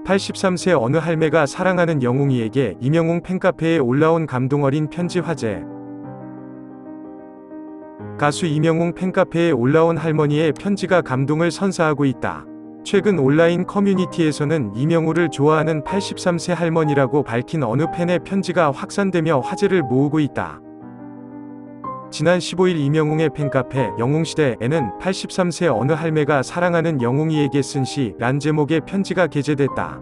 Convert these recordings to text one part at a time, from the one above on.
83세 어느 할매가 사랑하는 영웅이에게 임영웅 팬카페에 올라온 감동 어린 편지 화제. 가수 임영웅 팬카페에 올라온 할머니의 편지가 감동을 선사하고 있다. 최근 온라인 커뮤니티에서는 임영웅을 좋아하는 83세 할머니라고 밝힌 어느 팬의 편지가 확산되며 화제를 모으고 있다. 지난 15일 임영웅의 팬카페 영웅시대에는 83세 어느 할매가 사랑하는 영웅이에게 쓴 시란 제목의 편지가 게재됐다.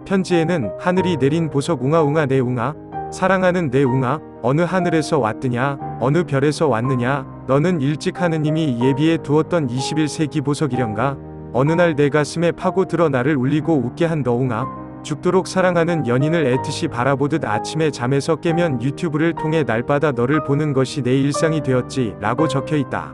편지에는 하늘이 내린 보석 웅아웅아 내 웅아, 사랑하는 내 웅아, 어느 하늘에서 왔느냐, 어느 별에서 왔느냐, 너는 일찍 하느님이 예비해 두었던 21세기 보석이련가, 어느 날 내 가슴에 파고들어 나를 울리고 웃게 한 너웅아, 죽도록 사랑하는 연인을 애틋이 바라보듯 아침에 잠에서 깨면 유튜브를 통해 날마다 너를 보는 것이 내 일상이 되었지 라고 적혀있다.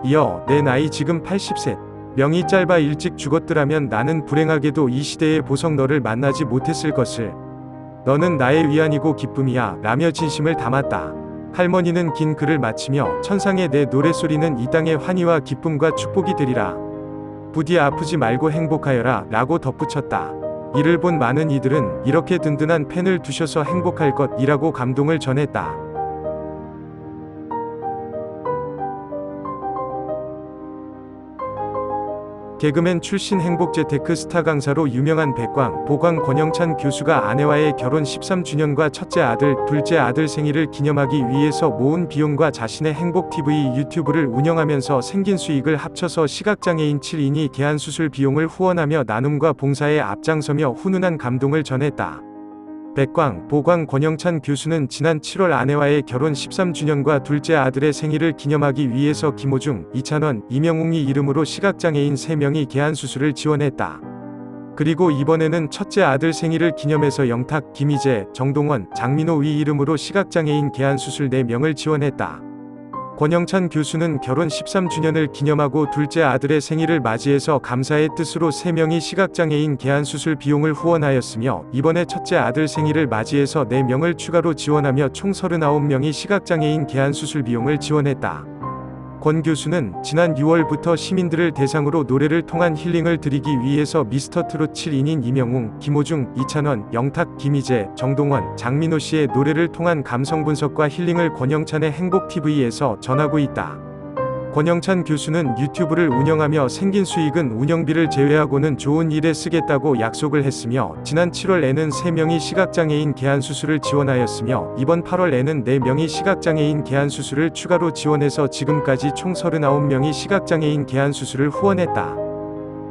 이어 내 나이 지금 80세, 명이 짧아 일찍 죽었더라면 나는 불행하게도 이 시대의 보석 너를 만나지 못했을 것을. 너는 나의 위안이고 기쁨이야 라며 진심을 담았다. 할머니는 긴 글을 마치며 천상의 내 노랫소리는 이 땅의 환희와 기쁨과 축복이 되리라. 부디 아프지 말고 행복하여라 라고 덧붙였다. 이를 본 많은 이들은 이렇게 든든한 팬을 두셔서 행복할 것이라고 감동을 전했다. 개그맨 출신 행복재테크 스타 강사로 유명한 백광, 보광 권영찬 교수가 아내와의 결혼 13주년과 첫째 아들, 둘째 아들 생일을 기념하기 위해서 모은 비용과 자신의 행복TV 유튜브를 운영하면서 생긴 수익을 합쳐서 시각장애인 7인이 개안수술 비용을 후원하며 나눔과 봉사에 앞장서며 훈훈한 감동을 전했다. 백광, 보광 권영찬 교수는 지난 7월 아내와의 결혼 13주년과 둘째 아들의 생일을 기념하기 위해서 김호중, 이찬원, 임영웅이 이름으로 시각장애인 3명이 개안수술을 지원했다. 그리고 이번에는 첫째 아들 생일을 기념해서 영탁, 김희재, 정동원, 장민호 위 이름으로 시각장애인 개안수술 4명을 지원했다. 권영찬 교수는 결혼 13주년을 기념하고 둘째 아들의 생일을 맞이해서 감사의 뜻으로 3명이 시각장애인 개안수술 비용을 후원하였으며 이번에 첫째 아들 생일을 맞이해서 4명을 추가로 지원하며 총 39명이 시각장애인 개안수술 비용을 지원했다. 권 교수는 지난 6월부터 시민들을 대상으로 노래를 통한 힐링을 드리기 위해서 미스터트롯 7인인 임영웅, 김호중, 이찬원, 영탁, 김희재, 정동원, 장민호 씨의 노래를 통한 감성 분석과 힐링을 권영찬의 행복TV에서 전하고 있다. 권영찬 교수는 유튜브를 운영하며 생긴 수익은 운영비를 제외하고는 좋은 일에 쓰겠다고 약속을 했으며 지난 7월에는 3명이 시각장애인 개안수술을 지원하였으며 이번 8월에는 4명이 시각장애인 개안수술을 추가로 지원해서 지금까지 총 39명이 시각장애인 개안수술을 후원했다.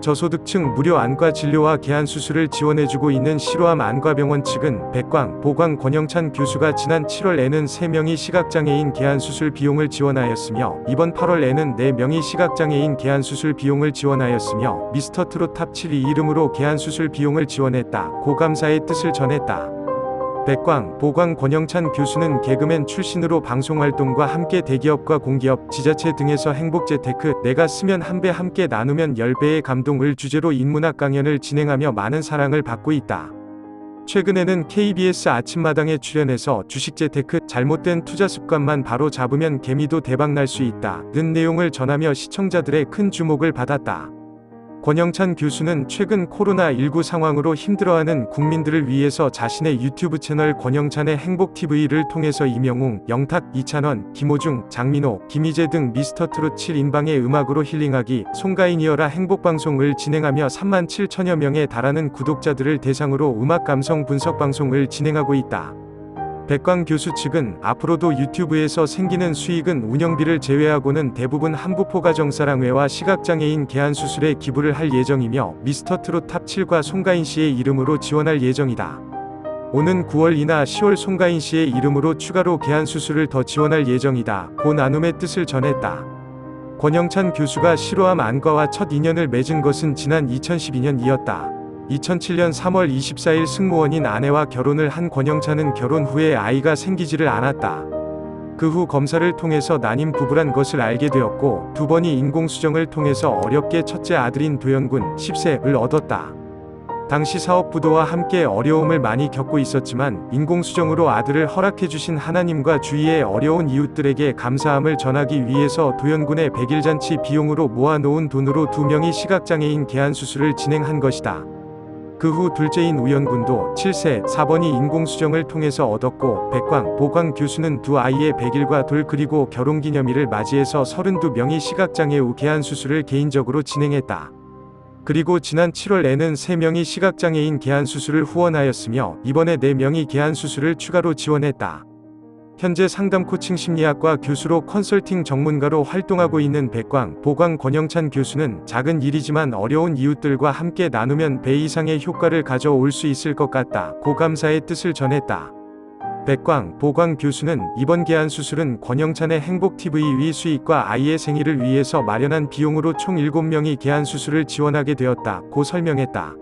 저소득층 무료 안과 진료와 개안수술을 지원해주고 있는 시로암 안과병원 측은 백광, 보광 권영찬 교수가 지난 7월에는 3명이 시각장애인 개안수술 비용을 지원하였으며 이번 8월에는 4명이 시각장애인 개안수술 비용을 지원하였으며 미스터트롯 탑7이 이름으로 개안수술 비용을 지원했다. 감사의 뜻을 전했다. 백광, 보광 권영찬 교수는 개그맨 출신으로 방송활동과 함께 대기업과 공기업, 지자체 등에서 행복재테크, 내가 쓰면 한 배 함께 나누면 10배의 감동을 주제로 인문학 강연을 진행하며 많은 사랑을 받고 있다. 최근에는 KBS 아침마당에 출연해서 주식재테크, 잘못된 투자 습관만 바로 잡으면 개미도 대박날 수 있다 는 내용을 전하며 시청자들의 큰 주목을 받았다. 권영찬 교수는 최근 코로나19 상황으로 힘들어하는 국민들을 위해서 자신의 유튜브 채널 권영찬의 행복TV를 통해서 임영웅, 영탁, 이찬원, 김호중, 장민호, 김희재 등 미스터트롯 7인방의 음악으로 힐링하기, 송가인이어라 행복방송을 진행하며 3만 7천여 명에 달하는 구독자들을 대상으로 음악 감성 분석 방송을 진행하고 있다. 백광 교수 측은 앞으로도 유튜브에서 생기는 수익은 운영비를 제외하고는 대부분 한부포가정사랑회와 시각장애인 개안수술에 기부를 할 예정이며 미스터트롯 탑7과 송가인 씨의 이름으로 지원할 예정이다. 오는 9월이나 10월 송가인 씨의 이름으로 추가로 개안수술을 더 지원할 예정이다. 나눔의 뜻을 전했다. 권영찬 교수가 시로암 안과와 첫 인연을 맺은 것은 지난 2012년이었다. 2007년 3월 24일 승무원인 아내와 결혼을 한 권영찬은 결혼 후에 아이가 생기지를 않았다. 그 후 검사를 통해서 난임 부부란 것을 알게 되었고 2번이 인공수정을 통해서 어렵게 첫째 아들인 도현군 10세를 얻었다. 당시 사업부도와 함께 어려움을 많이 겪고 있었지만 인공수정으로 아들을 허락해주신 하나님과 주위의 어려운 이웃들에게 감사함을 전하기 위해서 도현군의 100일잔치 비용으로 모아놓은 돈으로 2명이 시각장애인 개안수술을 진행한 것이다. 그 후 둘째인 우연군도 7세 4번이 인공수정을 통해서 얻었고, 백광, 보광 교수는 두 아이의 100일과 돌 그리고 결혼기념일을 맞이해서 32명이 시각장애 우 개안 수술을 개인적으로 진행했다. 그리고 지난 7월에는 3명이 시각장애인 개안 수술을 후원하였으며 이번에 4명이 개안 수술을 추가로 지원했다. 현재 상담 코칭 심리학과 교수로 컨설팅 전문가로 활동하고 있는 백광, 보광 권영찬 교수는 작은 일이지만 어려운 이웃들과 함께 나누면 배 이상의 효과를 가져올 수 있을 것 같다 고 감사의 뜻을 전했다. 백광, 보광 교수는 이번 개안 수술은 권영찬의 행복TV 위 수익과 아이의 생일을 위해서 마련한 비용으로 총 7명이 개안 수술을 지원하게 되었다 고 설명했다.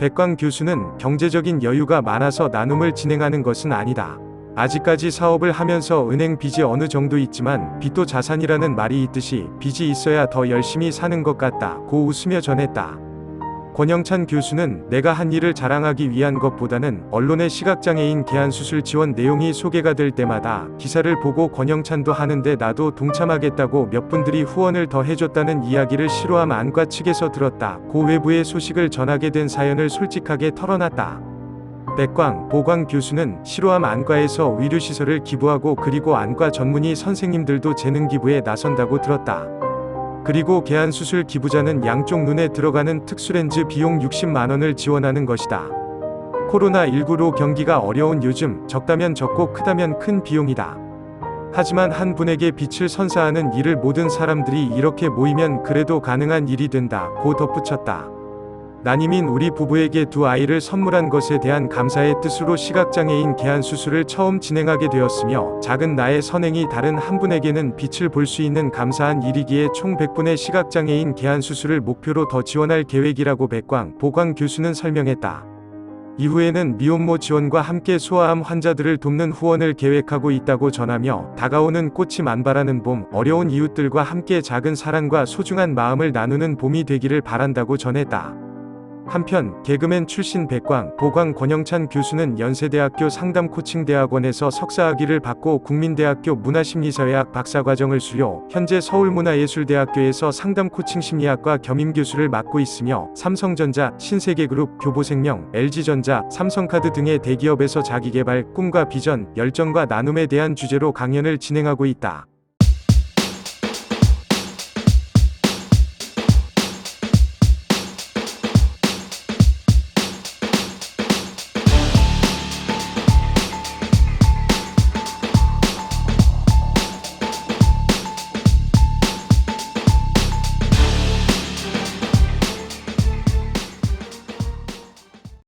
백광 교수는 경제적인 여유가 많아서 나눔을 진행하는 것은 아니다. 아직까지 사업을 하면서 은행 빚이 어느 정도 있지만 빚도 자산이라는 말이 있듯이 빚이 있어야 더 열심히 사는 것 같다 고 웃으며 전했다. 권영찬 교수는 내가 한 일을 자랑하기 위한 것보다는 언론의 시각장애인 개안 수술 지원 내용이 소개가 될 때마다 기사를 보고 권영찬도 하는데 나도 동참하겠다고 몇 분들이 후원을 더 해줬다는 이야기를 시로암 안과 측에서 들었다 고 외부의 소식을 전하게 된 사연을 솔직하게 털어놨다. 백광, 보광 교수는 시로암 안과에서 의료시설을 기부하고 그리고 안과 전문의 선생님들도 재능 기부에 나선다고 들었다. 그리고 개안 수술 기부자는 양쪽 눈에 들어가는 특수렌즈 비용 60만원을 지원하는 것이다. 코로나19로 경기가 어려운 요즘 적다면 적고 크다면 큰 비용이다. 하지만 한 분에게 빛을 선사하는 일을 모든 사람들이 이렇게 모이면 그래도 가능한 일이 된다 고 덧붙였다. 난이민 우리 부부에게 두 아이를 선물한 것에 대한 감사의 뜻으로 시각장애인 개안 수술을 처음 진행하게 되었으며 작은 나의 선행이 다른 한 분에게는 빛을 볼 수 있는 감사한 일이기에 총 100분의 시각장애인 개안 수술을 목표로 더 지원할 계획이라고 백광, 보광 교수는 설명했다. 이후에는 미혼모 지원과 함께 소아암 환자들을 돕는 후원을 계획하고 있다고 전하며 다가오는 꽃이 만발하는 봄, 어려운 이웃들과 함께 작은 사랑과 소중한 마음을 나누는 봄이 되기를 바란다고 전했다. 한편 개그맨 출신 백광, 보광 권영찬 교수는 연세대학교 상담코칭대학원에서 석사학위를 받고 국민대학교 문화심리사회학 박사과정을 수료, 현재 서울문화예술대학교에서 상담코칭심리학과 겸임교수를 맡고 있으며 삼성전자, 신세계그룹, 교보생명, LG전자, 삼성카드 등의 대기업에서 자기개발, 꿈과 비전, 열정과 나눔에 대한 주제로 강연을 진행하고 있다.